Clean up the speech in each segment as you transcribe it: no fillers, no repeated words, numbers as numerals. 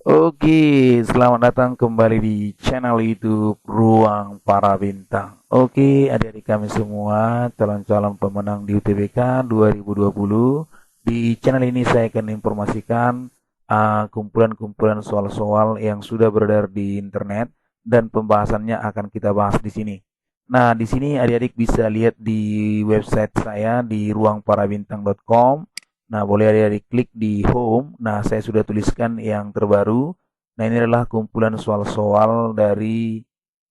Oke, selamat datang kembali di channel YouTube Ruang Para Bintang. Oke, adik-adik kami semua, calon-calon pemenang di UTBK 2020. Di channel ini saya akan informasikan kumpulan-kumpulan soal-soal yang sudah beredar di internet dan pembahasannya akan kita bahas di sini. Nah, di sini adik-adik bisa lihat di website saya di ruangparabintang.com. Nah, boleh adik-adik klik di home. Nah, saya sudah tuliskan yang terbaru. Nah, ini adalah kumpulan soal-soal dari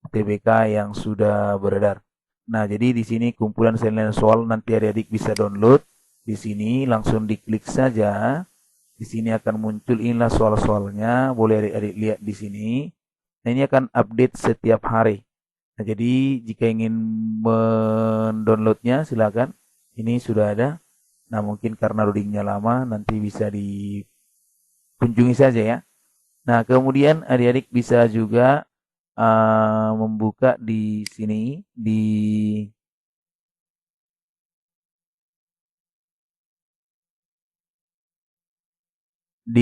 TBK yang sudah beredar. Nah, jadi di sini kumpulan soal nanti adik-adik bisa download. Di sini langsung diklik saja. Di sini akan muncul inilah soal-soalnya. Boleh adik-adik lihat di sini. Nah, ini akan update setiap hari. Nah, jadi jika ingin mendownloadnya silakan. Ini sudah ada. Nah, mungkin karena loadingnya lama, nanti bisa dikunjungi saja ya. Nah, kemudian adik-adik bisa juga membuka di sini di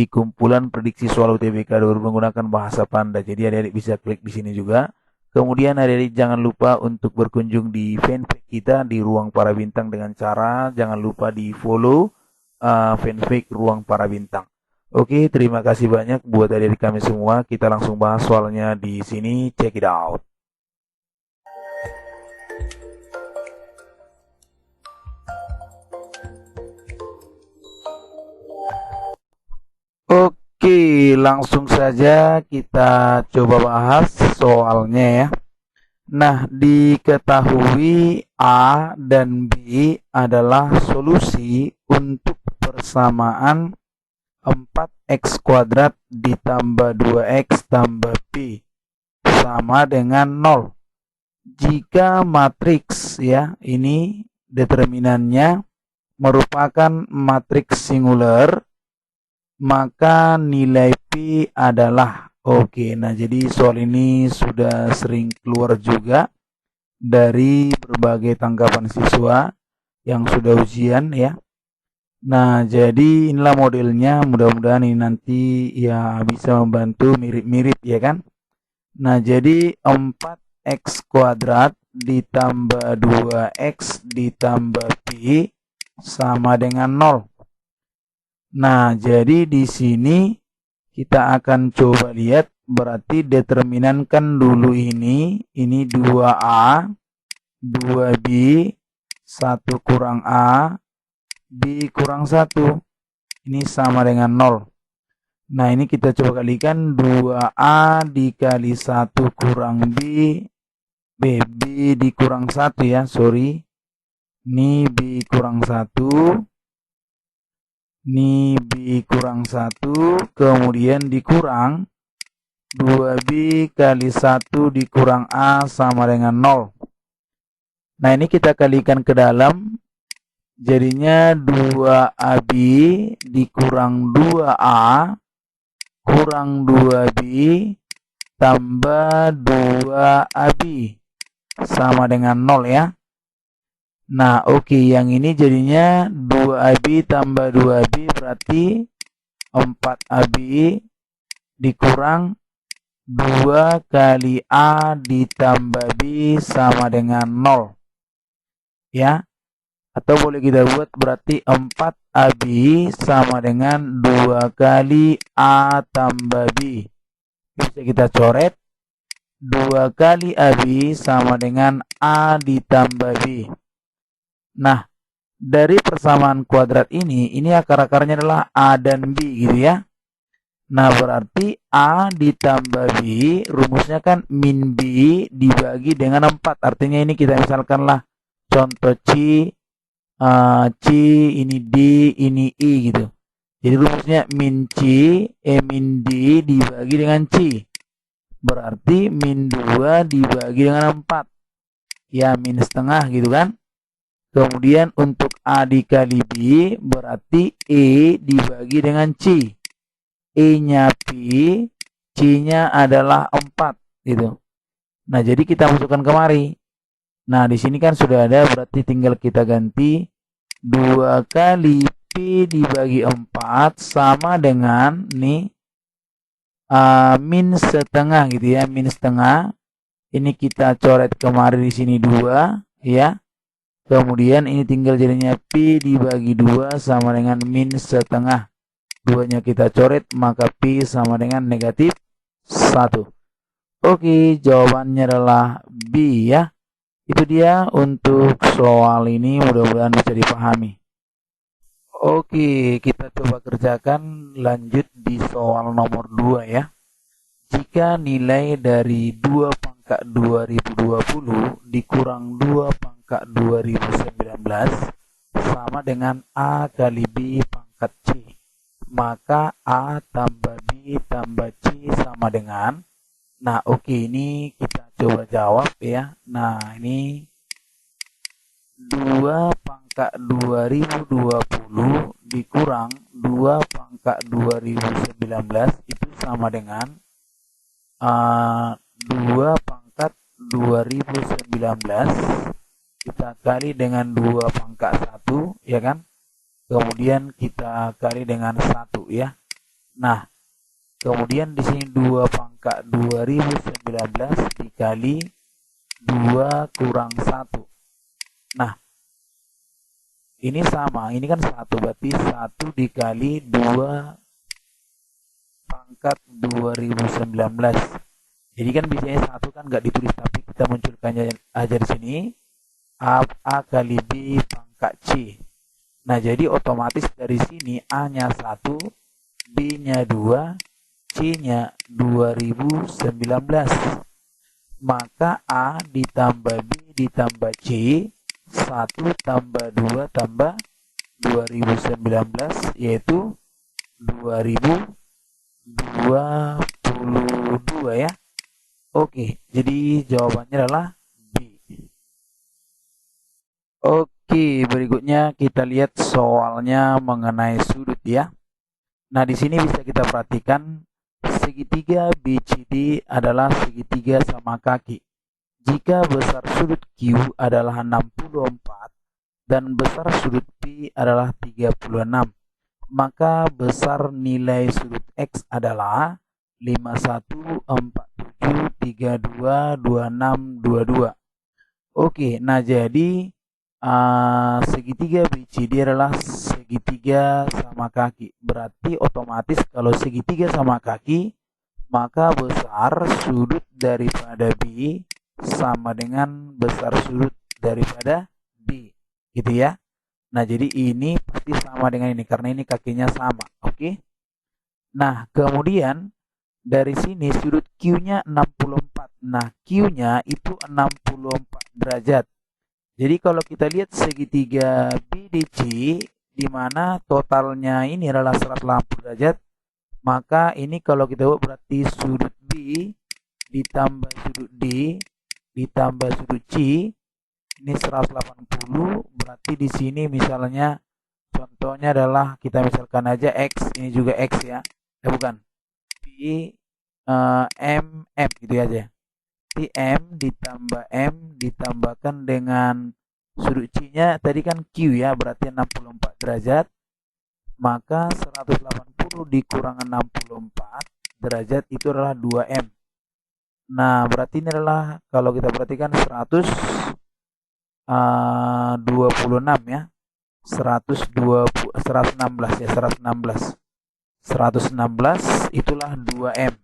kumpulan prediksi soal UTBK 2000 menggunakan bahasa Panda. Jadi adik-adik bisa klik di sini juga. Kemudian adik-adik jangan lupa untuk berkunjung di fanpage kita di Ruang Para Bintang dengan cara jangan lupa di follow fanpage Ruang Para Bintang. Oke, terima kasih banyak buat adik-adik kami semua. Kita langsung bahas soalnya di sini. Check it out. Oke, langsung saja kita coba bahas soalnya ya. Nah, diketahui A dan B adalah solusi untuk persamaan 4x kuadrat ditambah 2x tambah B sama dengan 0. Jika matriks ya, ini determinannya merupakan matriks singular, maka nilai P adalah oke. Nah, jadi soal ini sudah sering keluar juga dari berbagai tanggapan siswa yang sudah ujian ya. Nah, jadi inilah modelnya. Mudah-mudahan ini nanti ya bisa membantu mirip-mirip ya kan. Nah, jadi 4x kuadrat ditambah 2x ditambah P sama dengan 0. Nah, jadi di sini kita akan coba lihat berarti determinan kan dulu ini 2A, 2B, 1 kurang A, B kurang 1. Ini sama dengan 0. Nah, ini kita coba kalikan 2A dikali 1 kurang B, B dikurang 1 ya, sorry. Ini B kurang 1. Ini B kurang 1, kemudian dikurang 2B kali 1 dikurang A sama dengan 0. Nah, ini kita kalikan ke dalam. Jadinya 2AB dikurang 2A kurang 2B tambah 2AB sama dengan 0 ya. Nah, oke, yang ini jadinya 2AB tambah 2AB berarti 4AB dikurang 2 kali A ditambah B sama dengan 0. Ya, atau boleh kita buat berarti 4AB sama dengan 2 kali A tambah B. Bisa kita coret 2 kali AB sama dengan A ditambah B. Nah, dari persamaan kuadrat ini akar-akarnya adalah A dan B gitu ya. Nah, berarti A ditambah B, rumusnya kan min B dibagi dengan 4. Artinya ini kita misalkanlah contoh C, ini D, ini I gitu. Jadi rumusnya min min D dibagi dengan C. Berarti min 2 dibagi dengan 4. Ya, min setengah gitu kan. Kemudian untuk A dikali B berarti E dibagi dengan C. E-nya P, C-nya adalah 4 gitu. Nah, jadi kita masukkan kemari. Nah, di sini kan sudah ada berarti tinggal kita ganti 2 kali P dibagi 4 sama dengan nih min setengah gitu ya, min setengah. Ini kita coret kemarin di sini 2 ya. Kemudian ini tinggal jadinya pi dibagi 2 sama dengan min setengah. 2-nya kita coret, maka pi sama dengan negatif 1. Oke, jawabannya adalah B ya. Itu dia untuk soal ini, mudah-mudahan bisa dipahami. Oke, kita coba kerjakan lanjut di soal nomor 2 ya. Jika nilai dari 2 pangkat 2020 dikurang 2 pangkat 2019 sama dengan A kali B pangkat C, maka A tambah B tambah C sama dengan, nah oke, ini kita coba jawab ya. Nah ini 2 pangkat 2020 dikurang 2 pangkat 2019 itu sama dengan 2 pangkat 2019 kita kali dengan 2 pangkat 1 ya kan, kemudian kita kali dengan 1 ya. Nah kemudian di sini 2 pangkat 2019 dikali 2 kurang 1. Nah ini sama, ini kan 1, berarti 1 dikali 2 pangkat 2019. Jadi kan biasanya 1 kan nggak ditulis, tapi kita munculkannya aja di sini. A kali B pangkat C. Nah jadi otomatis dari sini A-nya 1, B-nya 2, C-nya 2019. Maka A ditambah B ditambah C, 1 tambah 2 tambah 2019 yaitu 2022 ya. Oke, jadi jawabannya adalah B. Oke, berikutnya kita lihat soalnya mengenai sudut ya. Nah, di sini bisa kita perhatikan segitiga BCD adalah segitiga sama kaki. Jika besar sudut Q adalah 64 dan besar sudut P adalah 36, maka besar nilai sudut X adalah 51, 47, 32, 26, 22. Oke, nah jadi segitiga BCD adalah segitiga sama kaki. Berarti otomatis kalau segitiga sama kaki, maka besar sudut daripada B sama dengan besar sudut daripada D, gitu ya. Nah, jadi ini pasti sama dengan ini karena ini kakinya sama, oke? Nah, kemudian dari sini sudut Q-nya 64. Nah, Q-nya itu 64 derajat. Jadi kalau kita lihat segitiga BDC di mana totalnya ini adalah 180 derajat, maka ini kalau kita buat berarti sudut B ditambah sudut D ditambah sudut C ini 180, berarti di sini misalnya contohnya adalah kita misalkan aja X, ini juga X ya. Bukan. P M gitu aja. P M ditambah M ditambahkan dengan sudut C-nya tadi kan Q ya, berarti 64 derajat. Maka 180 dikurang 64 derajat itu adalah 2M. Nah, berarti ini adalah kalau kita perhatikan 126 ya. 116 ya, 116 itulah 2M.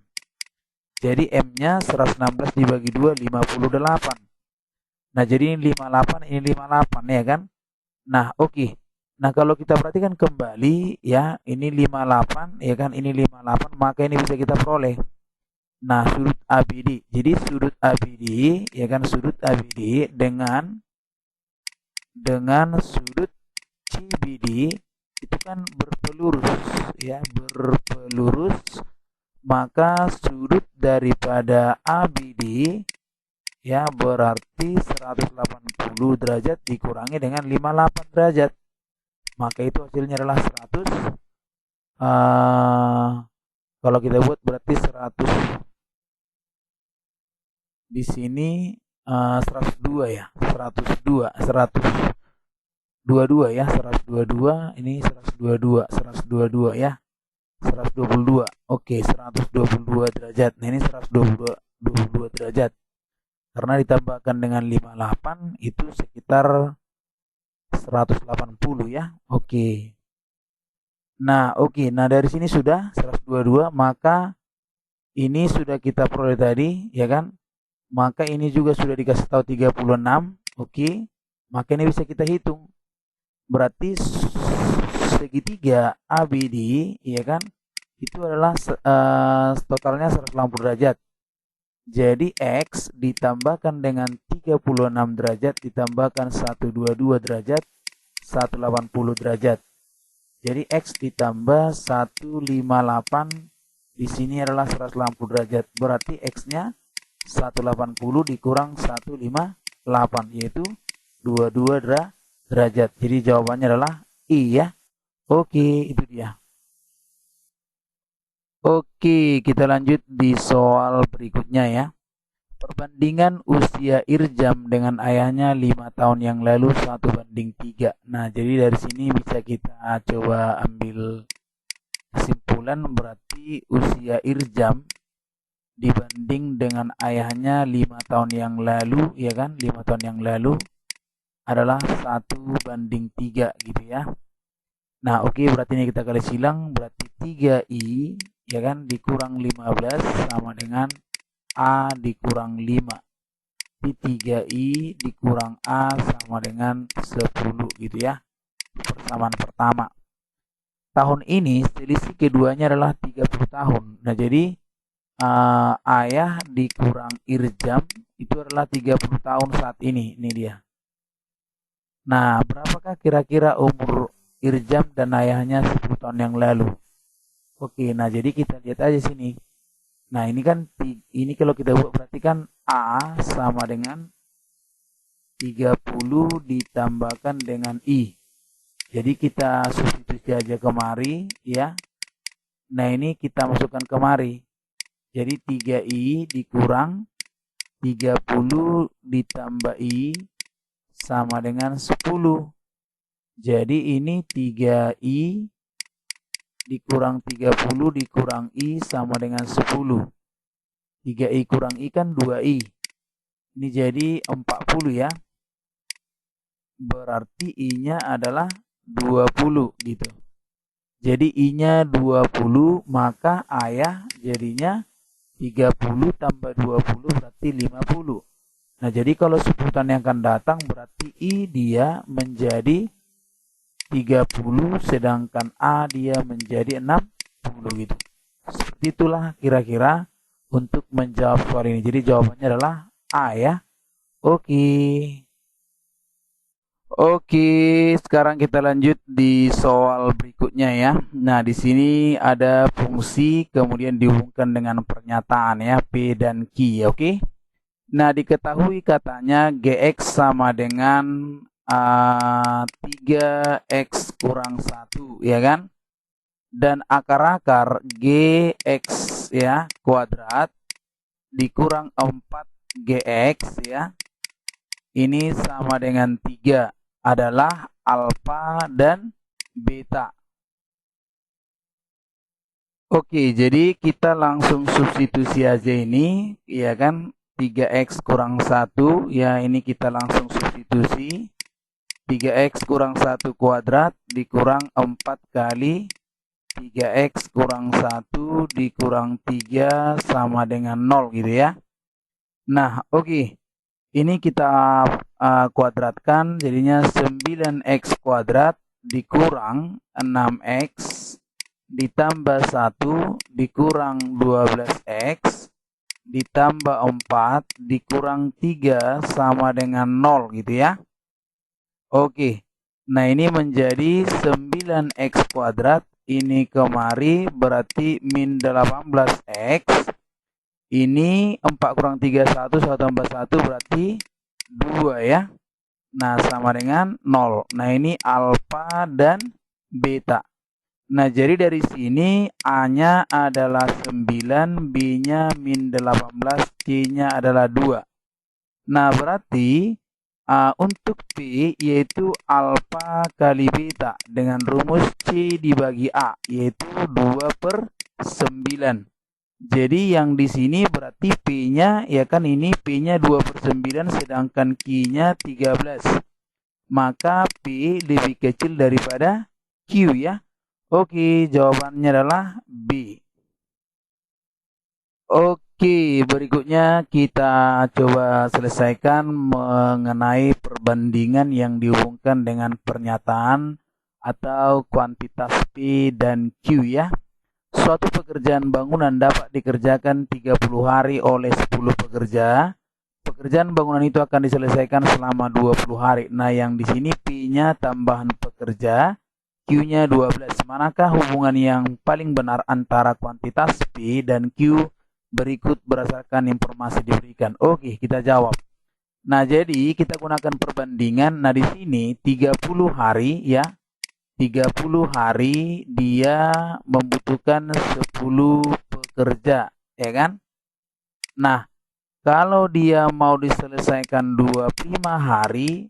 Jadi M-nya 116 dibagi 2 58. Nah, jadi ini 58, ini 58 ya kan? Nah, oke. Nah, kalau kita perhatikan kembali ya, ini 58 ya kan, ini 58, maka ini bisa kita peroleh. Nah, sudut ABD. Jadi sudut ABD ya kan, sudut ABD dengan sudut CBD itu kan berpelurus ya, berpelurus, maka sudut daripada ABD ya berarti 180 derajat dikurangi dengan 58 derajat. Maka itu hasilnya adalah 100. Kalau kita buat berarti 100 di sini 102 ya, 122 ya, 122 ini 122 ya, 122. Oke, 122 derajat. Nah, ini 122 derajat. Karena ditambahkan dengan 58 itu sekitar 180 ya. Oke. Nah, oke. Nah, dari sini sudah 122, maka ini sudah kita peroleh tadi, ya kan? Maka ini juga sudah dikasih tahu 36. Oke. Maka ini bisa kita hitung. Berarti segitiga ABD, ya kan? Itu adalah totalnya 180 derajat. Jadi X ditambahkan dengan 36 derajat ditambahkan 122 derajat 180 derajat. Jadi X ditambah 158 di sini adalah 180 derajat. Berarti X-nya 180 dikurang 158 yaitu 22 derajat. Jadi jawabannya adalah I ya. Oke, itu dia. Oke, kita lanjut di soal berikutnya ya. Perbandingan usia Irjam dengan ayahnya 5 tahun yang lalu 1:3. Nah, jadi dari sini bisa kita coba ambil kesimpulan, berarti usia Irjam dibanding dengan ayahnya 5 tahun yang lalu, ya kan? 5 tahun yang lalu adalah 1:3 gitu ya. Nah, oke, berarti ini kita kali silang, berarti 3I ya kan dikurang 15 sama dengan A dikurang 5. 3I dikurang A sama dengan 10 gitu ya. Persamaan pertama. Tahun ini selisih keduanya adalah 30 tahun. Nah, jadi ayah dikurang Irjam itu adalah 30 tahun saat ini. Ini dia. Nah, berapakah kira-kira umur Irjam dan ayahnya 10 tahun yang lalu? Oke, nah jadi kita lihat aja sini. Nah, ini kan ini kalau kita buat berarti kan A sama dengan 30 ditambahkan dengan I. Jadi kita substitusi aja kemari ya. Nah, ini kita masukkan kemari. Jadi 3I dikurang 30 ditambah I sama dengan 10. Jadi ini 3I dikurang 30 dikurang I sama dengan 10. 3I kurang I kan 2I. Ini jadi 40 ya. Berarti I-nya adalah 20 gitu. Jadi I-nya 20, maka ayah jadinya 30 tambah 20 berarti 50. Nah, jadi kalau 10 tahun yang akan datang berarti I dia menjadi 30 sedangkan A dia menjadi 60 gitu. Seperti itulah kira-kira untuk menjawab soal ini. Jadi jawabannya adalah A ya. Oke, sekarang kita lanjut di soal berikutnya ya. Nah, di sini ada fungsi kemudian dihubungkan dengan pernyataan ya, P dan Q, oke. Nah, diketahui katanya GX sama dengan 3X kurang 1 ya kan, dan akar-akar GX ya kuadrat dikurang 4GX ya ini sama dengan 3 adalah alfa dan beta. Oke, jadi kita langsung substitusi aja ini ya kan, 3X kurang 1 ya, ini kita langsung substitusi 3X kurang 1 kuadrat dikurang 4 kali 3X kurang 1 dikurang 3 sama dengan 0 gitu ya. Nah, oke. Ini kita kuadratkan jadinya 9X kuadrat dikurang 6X ditambah 1 dikurang 12X ditambah 4 dikurang 3 sama dengan 0 gitu ya. Oke, nah ini menjadi 9X kuadrat, ini kemari berarti min 18X, ini 4 kurang 3, 1, 1 tambah 1 berarti 2 ya. Nah, sama dengan 0. Nah, ini alfa dan beta. Nah, jadi dari sini A-nya adalah 9, B-nya min 18, C-nya adalah 2. Nah, berarti Untuk P yaitu alfa kali beta dengan rumus C dibagi A yaitu 2/9. Jadi yang di sini berarti P-nya ya kan ini P-nya 2/9 sedangkan Q-nya 13. Maka P lebih kecil daripada Q ya. Oke, jawabannya adalah B. Oke, berikutnya kita coba selesaikan mengenai perbandingan yang dihubungkan dengan pernyataan atau kuantitas P dan Q ya. Suatu pekerjaan bangunan dapat dikerjakan 30 hari oleh 10 pekerja. Pekerjaan bangunan itu akan diselesaikan selama 20 hari. Nah, yang di sini P-nya tambahan pekerja, Q-nya 12. Manakah hubungan yang paling benar antara kuantitas P dan Q? Berikut berdasarkan informasi diberikan. Oke, kita jawab. Nah, jadi kita gunakan perbandingan. Nah, di sini 30 hari ya. 30 hari dia membutuhkan 10 pekerja, ya kan? Nah, kalau dia mau diselesaikan 25 hari,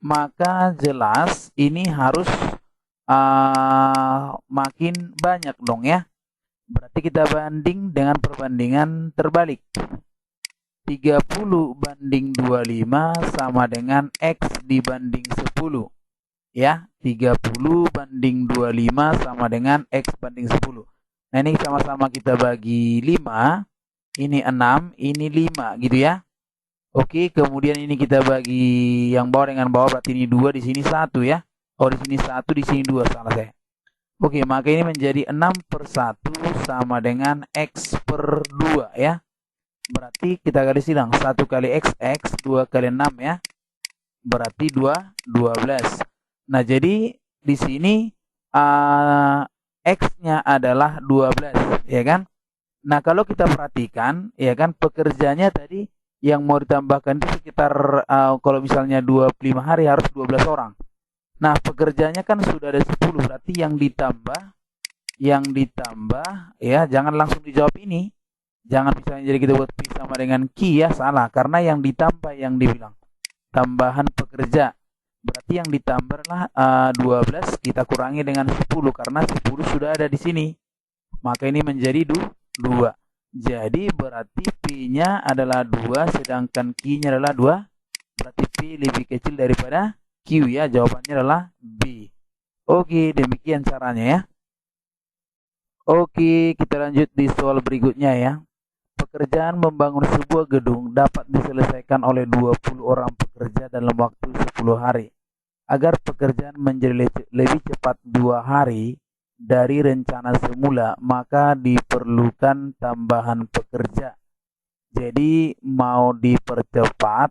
maka jelas ini harus makin banyak dong ya. Berarti kita banding dengan perbandingan terbalik. 30 banding 25 sama dengan X dibanding 10. Ya, 30 banding 25 sama dengan X banding 10. Nah, ini sama-sama kita bagi 5. Ini 6, ini 5 gitu ya. Oke, kemudian ini kita bagi yang bawah dengan bawah, berarti ini 2, di sini 1 ya. Oh, di sini 1, di sini 2, salah saya. Oke, maka ini menjadi 6/1 sama dengan X/2 ya. Berarti kita garis silang 1 kali X, 2 kali 6 ya. Berarti 12. Nah, jadi di sini X-nya adalah 12 ya kan. Nah, kalau kita perhatikan ya kan pekerjanya tadi yang mau ditambahkan itu sekitar kalau misalnya 25 hari harus 12 orang. Nah, pekerjanya kan sudah ada 10, berarti yang ditambah ya, jangan langsung dijawab ini. Jangan misalnya jadi kita buat P sama dengan Q ya, salah. Karena yang ditambah yang dibilang tambahan pekerja. Berarti yang ditambahlah 12 kita kurangi dengan 10 karena 10 sudah ada di sini. Maka ini menjadi 2. Jadi berarti P-nya adalah 2 sedangkan Q-nya adalah 2. Berarti P lebih kecil daripada Q ya, jawabannya adalah B. Oke, demikian caranya ya. Oke, kita lanjut di soal berikutnya ya. Pekerjaan membangun sebuah gedung dapat diselesaikan oleh 20 orang pekerja dalam waktu 10 hari. Agar pekerjaan menjadi lebih cepat 2 hari dari rencana semula, maka diperlukan tambahan pekerja. Jadi mau dipercepat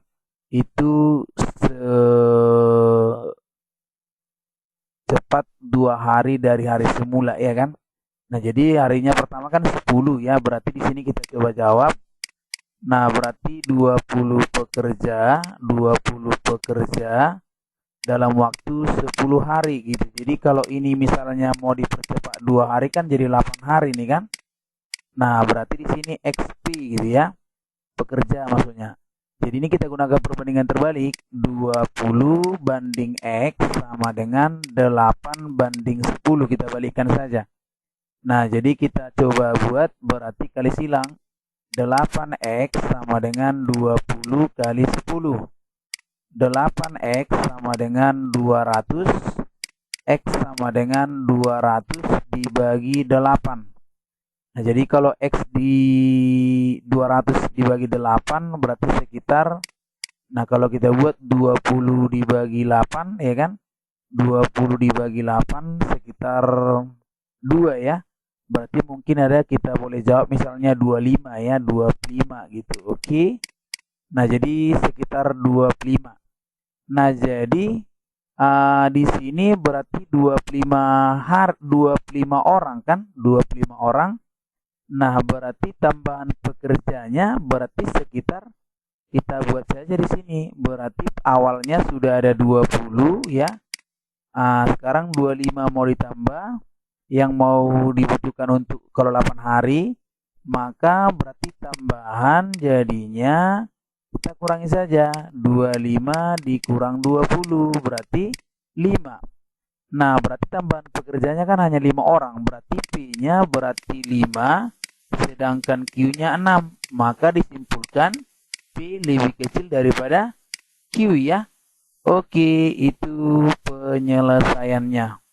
itu secepat 2 hari dari hari semula ya kan. Nah, jadi harinya pertama kan 10 ya, berarti di sini kita coba jawab. Nah, berarti 20 pekerja dalam waktu 10 hari gitu. Jadi kalau ini misalnya mau dipercepat 2 hari kan jadi 8 hari nih kan. Nah, berarti di sini XP gitu ya. Pekerja maksudnya. Jadi ini kita gunakan perbandingan terbalik. 20 banding X sama dengan 8 banding 10. Kita balikkan saja. Nah, jadi kita coba buat berarti kali silang. 8X sama dengan 20 kali 10. 8X sama dengan 200. X sama dengan 200 dibagi 8. Nah, jadi kalau X di 200 dibagi 8 berarti sekitar, nah kalau kita buat 20 dibagi 8 ya kan, 20 dibagi 8 sekitar 2 ya. Berarti mungkin ada kita boleh jawab misalnya 25 ya, 25 gitu. Oke. Nah, jadi sekitar 25. Nah, jadi di sini berarti 25 orang kan? 25 orang. Nah, berarti tambahan pekerjanya berarti sekitar, kita buat saja di sini. Berarti awalnya sudah ada 20 ya. Sekarang 25 mau ditambah yang mau dibutuhkan untuk kalau 8 hari, maka berarti tambahan jadinya Kita kurangi saja. 25 dikurang 20 berarti 5. Nah, berarti tambahan pekerjanya kan hanya 5 orang. Berarti P-nya berarti 5, sedangkan Q-nya 6. Maka disimpulkan P lebih kecil daripada Q ya. Oke, itu penyelesaiannya.